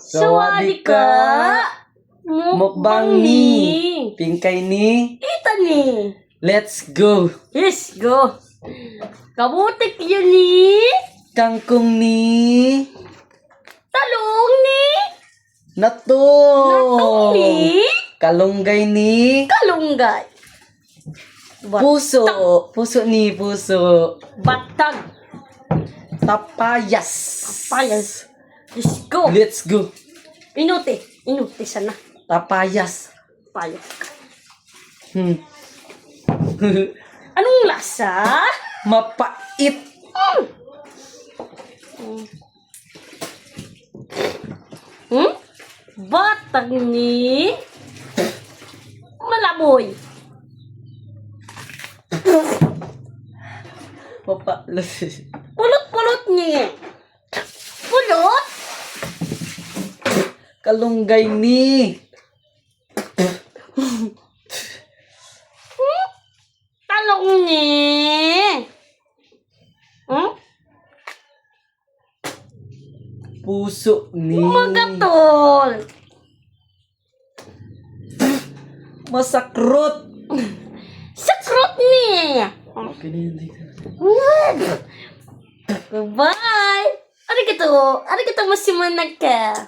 Sawadika. Mukbang ni. Pingkay ni. Ita ni. Let's go. Let's go. Kabutik yun ni. Kangkong ni. Talong ni. Natong Ni. Kalunggay ni. Kalunggay. Puso. Puso ni. Puso. Batag. Tapayas. Payas. Let's go. Let's go. Inuti. Inuti sana. Tapayas. Payas. Hmm. Anong lasa? Mapait. Batag ni. Malamoy. Papalos. Pulot-pulot ni. Pulot? Kalunggay ni. Talong ni. Puso ni. Magatol. Masakrot. Sakrot ni. Okay na yun. Bye. Arigato. Arigato masimanag ka.